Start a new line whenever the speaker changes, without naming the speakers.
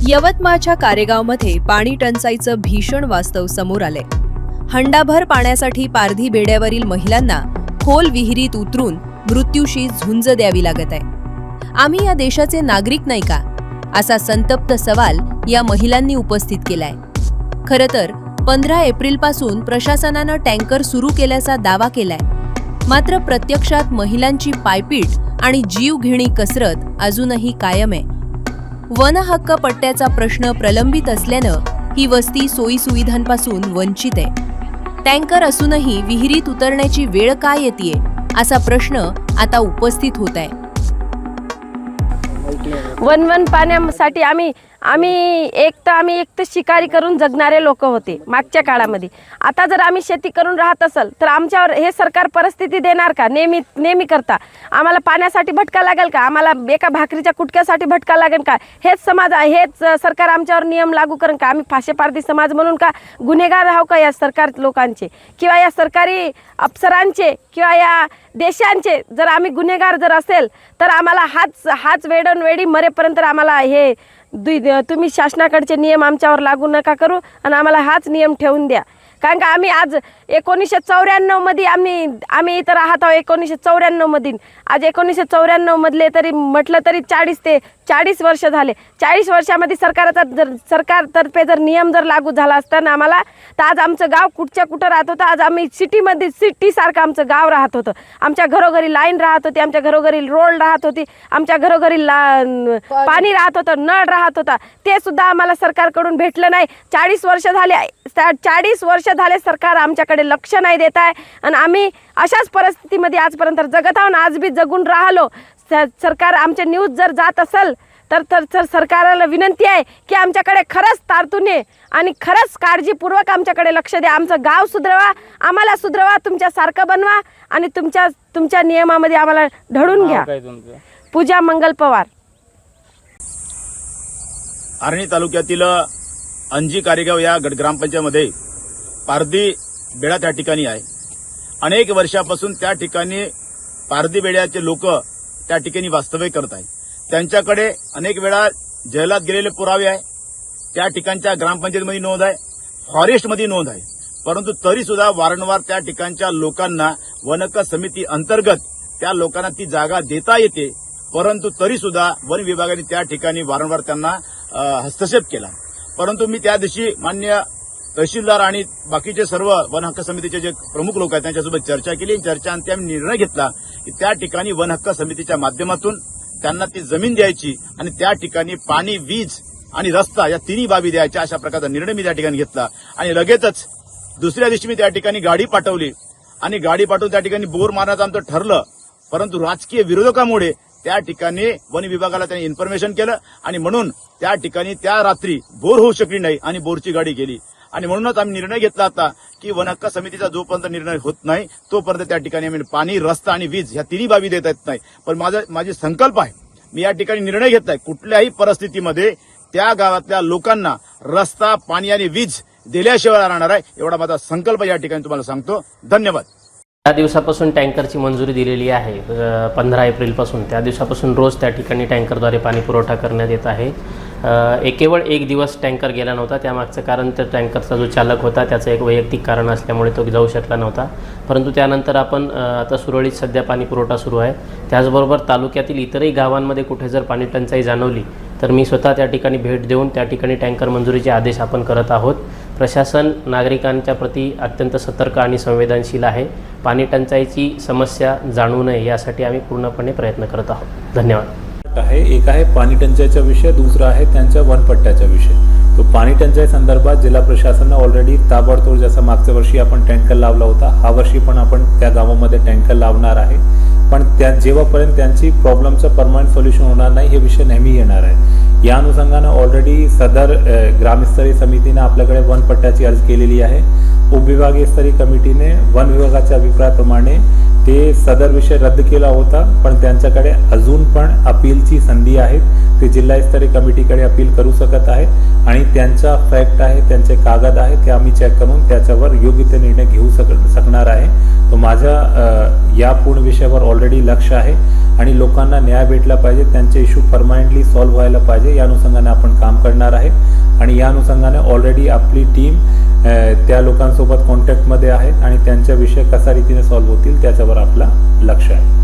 यवतमाळच्या कारेगावमध्ये पाणी टंचाईचं भीषण वास्तव समोर आलंय। हंडाभर पाण्यासाठी पारधी बेड्यावरील महिलांना खोल विहिरीत उतरून मृत्यूशी झुंज द्यावी लागत आहे। आम्ही या देशाचे नागरिक नाही का, असा संतप्त सवाल या महिलांनी उपस्थित केलाय। खरं तर 15 एप्रिलपासून प्रशासनानं टँकर सुरू केल्याचा दावा केलाय, मात्र प्रत्यक्षात महिलांची पायपीट आणि जीवघेणी कसरत अजूनही कायम आहे। वन हक्क पट्ट्याचा प्रश्न प्रलंबित असल्यानं ही वस्ती सोयी सुविधांपासून वंचित आहे। टँकर असूनही विहिरीत उतरण्याची वेळ का येतेय, असा प्रश्न आता उपस्थित होत आहे।
वन पाण्यासाठी आम्ही एक तर शिकारी करून जगणारे लोक होते मागच्या काळामध्ये। आता जर आम्ही शेती करून राहत असेल तर आमच्यावर हे सरकार परिस्थिती देणार का? नेहमी करता आम्हाला पाण्यासाठी भटका लागेल का? आम्हाला एका भाकरीच्या कुटक्यासाठी भटका लागेल का? हेच समाज हेच सरकार आमच्यावर नियम लागू करेल का? आम्ही फाशेपारधी समाज म्हणून का गुन्हेगार राहू का या सरकार लोकांचे किंवा या सरकारी अफसरांचे किंवा या देशांचे? जर आम्ही गुन्हेगार जर असेल तर आम्हाला हाच वेडोनवेडी मरेपर्यंत आम्हाला हे तुम्ही शासनाकडचे नियम आमच्यावर लागू नका करू आणि आम्हाला हाच नियम ठेवून द्या। कारण का आम्ही आज 1994 मध्ये आम्ही इथं राहत आहोत। 1994 मध्ये आज 1994 मधले तरी म्हटलं तरी 40 वर्ष झाले। 40 वर्षामध्ये सरकारतर्फे जर नियम जर लागू झाला असता ना आम्हाला, तर आज आमचं गाव कुठं राहत होतं। आज आम्ही सिटी सारखं आमचं गाव राहत होतं। आमच्या घरोघरी लाईन राहत होती, आमच्या घरोघरी रोड राहत होती, आमच्या घरोघरी पाणी राहत होतं, नळ राहत होता। ते सुद्धा आम्हाला सरकारकडून भेटलं नाही। 40 वर्ष झाले सरकार आमच्याकडे लक्ष नाही देत आहे आणि आम्ही अशाच परिस्थितीमध्ये आजपर्यंत जगत आहोत। आज बी जगून राहिलो। सरकार आमचे न्यूज जर जात असेल तर सरकारला विनंती आहे की आमच्याकडे खरंच तारतूने आणि खरंच काळजीपूर्वक आमच्याकडे लक्ष द्या। आमचं गाव सुधरवा, आम्हाला सुधरवा, तुमच्यासारखं बनवा आणि तुमच्या नियमामध्ये आम्हाला ढळून घ्या। पूजा मंगल पवार,
आर्णी तालुक्यातील अंजी कारेगाव या ग्रामपंचायतीमध्ये पारधी बेडा त्या ठिकाणी आहे। अनेक वर्षापासून त्या ठिकाणी पारधी बेड्याचे लोक त्या ठिकाणी वास्तव्य करत आहेत। त्यांच्याकडे अनेक वेळा जेलात गेलेले पुरावे आहे, त्या ठिकाणच्या ग्रामपंचायतीमध्ये नोंद आहे, फॉरेस्टमध्ये नोंद आहे, परंतु तरी सुद्धा वारंवार त्या ठिकाणच्या लोकांना वनहक्क समिती अंतर्गत त्या लोकांना ती जागा देता येते, परंतु तरी सुद्धा वन विभागाने त्या ठिकाणी वारंवार त्यांना हस्तक्षेप केला। परंतु मी त्या दिवशी मान्य तहसीलदार आणि बाकीचे सर्व वन हक्क समितीचे जे प्रमुख लोक आहेत त्यांच्यासोबत चर्चा केली। चर्चांती आम्ही निर्णय घेतला की त्या ठिकाणी वन हक्क समितीच्या माध्यमातून त्यांना ती जमीन द्यायची आणि त्या ठिकाणी पाणी, वीज आणि रस्ता या तिन्ही बाबी द्यायच्या, अशा प्रकारचा निर्णय मी त्या ठिकाणी घेतला। आणि लगेचच दुसऱ्या दिवशी मी त्या ठिकाणी गाडी पाठवली आणि गाडी पाठवून त्या ठिकाणी बोर मारण्याचं आमचं ठरलं, परंतु राजकीय विरोधकामुळे त्या ठिकाणी वन विभागाला त्यांनी इन्फॉर्मेशन केलं आणि म्हणून त्या ठिकाणी त्या रात्री बोर होऊ शकली नाही आणि बोरची गाडी गेली। आणि म्हणूनच आम्ही निर्णय घेतला होता की वन हक्क समितीचा जोपर्यंत निर्णय होत नाही तोपर्यंत त्या ठिकाणी आम्ही पाणी, रस्ता आणि वीज ह्या तिन्ही बाबी देता येत नाही। पण माझी संकल्प आहे, मी या ठिकाणी निर्णय घेतलाय कुठल्याही परिस्थितीमध्ये त्या गावातल्या लोकांना रस्ता, पाणी आणि वीज दिल्याशिवाय राहणार आहे, एवढा माझा संकल्प या ठिकाणी तुम्हाला सांगतो। धन्यवाद।
त्या दिवसापासून टँकरची मंजुरी दिलेली आहे 15 एप्रिलपासून। त्या दिवसापासून रोज त्या ठिकाणी टँकरद्वारे पाणी पुरवठा करण्यात येत आहे। केवळ एक दिवस टँकर गेला नव्हता, त्यामागचं कारण तर टँकरचा जो चालक होता त्याचं एक वैयक्तिक कारण असल्यामुळे तो जाऊ शकला नव्हता, परंतु त्यानंतर आपण आता सुरळीत सध्या पाणी पुरवठा सुरू आहे। त्याचबरोबर तालुक्यातील इतरही गावांमध्ये कुठे जर पाणी टंचाई जाणवली तर मी स्वतः त्या ठिकाणी भेट देऊन त्या ठिकाणी टँकर मंजुरीचे आदेश आपण करत आहोत। प्रशासन नागरिकांच्या प्रती अत्यंत सतर्क आणि संवेदनशील आहे। पाणी टंचाईची समस्या जाणवू नये यासाठी आम्ही पूर्णपणे प्रयत्न करत आहोत। धन्यवाद।
एक आहे पाणी टंचाईचा विषय, दुसरा आहे त्यांच्या वनपट्ट्याचा विषय। तो पाणी टंचाई संदर्भात जिल्हा प्रशासनाने ऑलरेडी ताबडतोब, जसा मागच्या वर्षी आपण टँकर लावला होता, हा वर्षी पण आपण त्या गावामध्ये टँकर लावणार आहे। पण जेव्हापर्यंत त्यांची प्रॉब्लेमचं परमनंट सोल्युशन होणार नाही हे विषय नेहमी येणार आहे। या अनुषंगाने ऑलरेडी सदर ग्रामस्तरीय समितीने आपल्याकडे वनपट्ट्याची अर्ज केलेली आहे। उपविभागीय स्तरीय कमिटीने वन विभागाच्या अभिप्रायाप्रमाणे ते सदर विषय रद्द केला होता, पण त्यांच्याकडे अजून पण अपीलची संधी आहे. ते जिल्हास्तरीय कमिटीकडे अपील करू शकत आहे आणि त्यांचा फॅक्ट आहे, त्यांचे कागद आहे, ते आम्ही चेक करून त्याच्यावर योग्य ते निर्णय घेऊ शकणार आहे. तो माझ्या या पूर्ण विषयावर ऑलरेडी लक्ष आहे आणि लोकांना न्याय भेटला पाहिजे, त्यांचे इश्यू परमनंटली सॉल्व्ह व्हायला पाहिजे, या अनुषंगाने आपण काम करणार आहे. आणि या अनुषंगाने ऑलरेडी आपली टीम त्या लोकांसोबत कॉन्टॅक्टमध्ये आहे आणि त्यांचा विषय कसा रीतीने सॉल्व्ह होतील त्याच्यावर आपला लक्ष आहे.